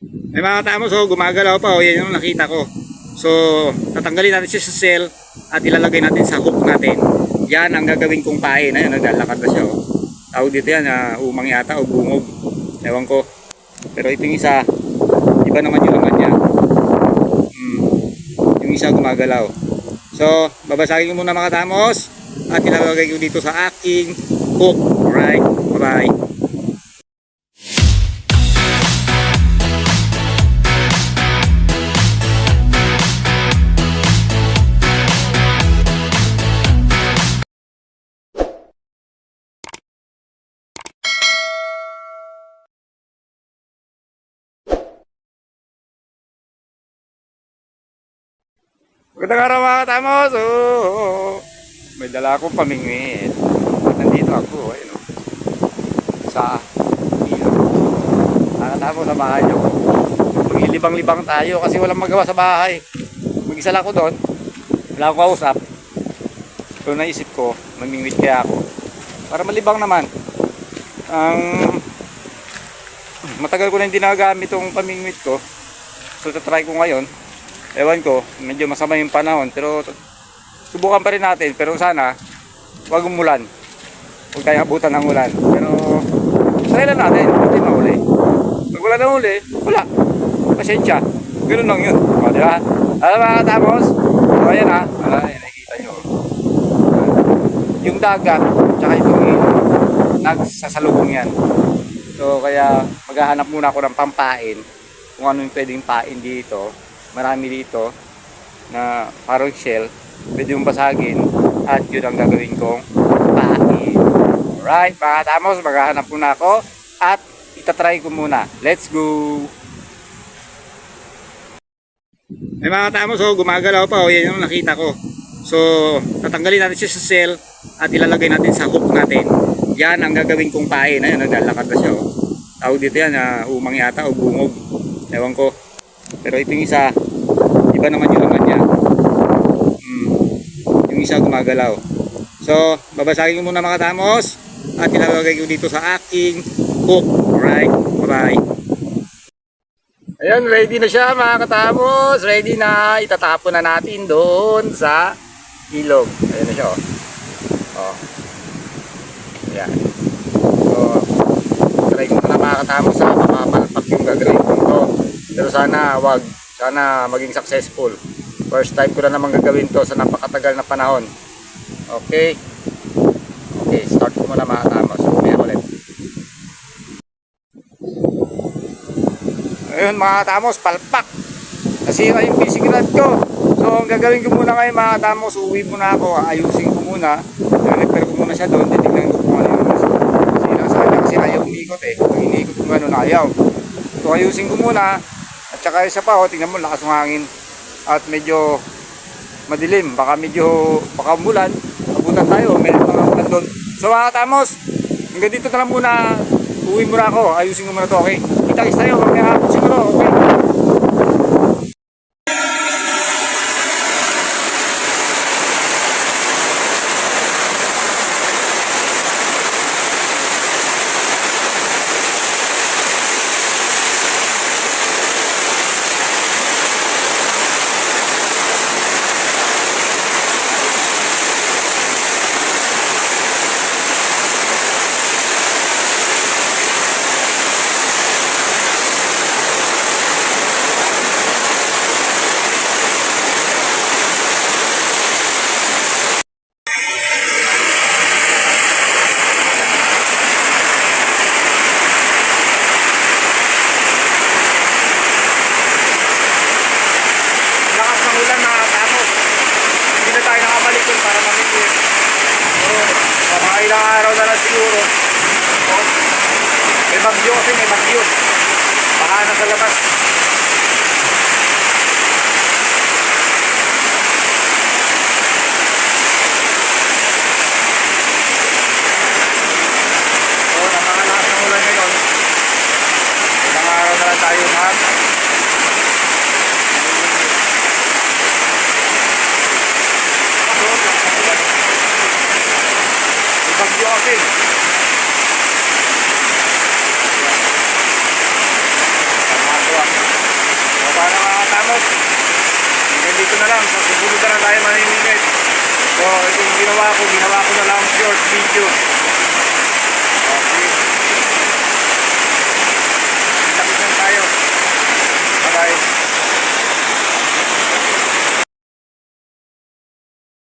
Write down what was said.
May mga tamo, so gumagalaw pa, yan yung nakita ko. So tatanggalin natin siya sa cell at ilalagay natin sa hook natin. Yan ang gagawin kong pain. Ayun, naglalakad na siya, oh. Tawag dito yan, umang yata o bungog, ewan ko. Pero ito yung isa, iba naman yung laman niya. Yung isa gumagalaw. So babasagin ko muna mga tamos at ilalagay ko dito sa aking hook. Alright, bye bye. Magandang araw mga katamos. May dala akong pamingwit. At nandito ako, ayun, sa ilog. Mga katamos, samahan nyo. Maglilibang-libang tayo kasi walang magawa sa bahay. Mag-isa lang ako doon. Wala akong kausap. So naisip ko, mamingwit kaya ako. Para malibang naman. Matagal ko na hindi nagamit itong pamingwit ko. So tatry ko ngayon. Ewan ko, medyo masama yung panahon, pero subukan pa rin natin. Pero sana wag umulan, huwag tayong abutan ng ulan. Pero try lang natin, hindi mahuli. Pag wala na huli, wala, pasensya, ganoon lang yun, o, diba? Alam mga katapos, so ayan ha, nakikita nyo yung dagat tsaka itong ilog, nagsasalubong yan. So kaya maghahanap muna ako ng pampain, kung ano yung pwedeng pain dito. Marami dito na parang shell, pwede yung basagin at yun ang gagawin kong pain. Alright mga tamos, maghahanap muna ako at itatry ko muna. Let's go! May mga tamos, so gumagalaw pa, yan yung nakita ko. So tatanggalin natin siya sa cell at ilalagay natin sa hook natin. Yan ang gagawin kong pain. Ayun, naglalakad na siya, oh. Tawag dito yan, umang yata o bungog, ewan ko. Pero ito yung isa, iba naman yung laman niya. Yung isa gumagalaw. So babasagin ko muna mga tamos at ilalagay ko dito sa aking hook. Alright, bye bye. Ayan, ready na siya mga katamos. Ready na, itatapon na natin doon sa ilog. Ayan na siya, oh. Ayan. So try ko muna mga katamos, mapapalpak yung gagawin ko. Pero sana wag, sana maging successful. First time ko na naman gagawin to sa napakatagal na panahon. Okay. Okay, start ko muna mga tamos. Umaya ulit. Ayun mga tamos, palpak. Nasira yung fishing rod ko. So ang gagawin ko muna ngayon mga tamos, uwi muna ako. Ayusin ko muna. I-repair ko muna siya doon. Titignan ko kung ano yung nasira sa kanya kasi ayaw umikot eh. Pag inikot ko gano'n ayaw. So ayusin ko muna. At saka isa pa, tingnan mo, lakas ng hangin at medyo madilim, baka umulan, abutan tayo, may mga ulan doon. So mga tamos, hanggang dito na lang muna, uwi muna ako, ayusin ko muna to, okay? Kita-kits tayo, mamaya hapon siguro, okay? Ilang araw na lang siguro. May bagyo kasi, may bagyo. Baka nasa labas. So, napakalakas ng ulan ngayon. Ilang araw na lang tayo lahat. May bagyo kasi. kamot. Hanggang dito na lang. Sa susunod na lang tayo mamimingwit. So, itong ginawa ko na lang short video.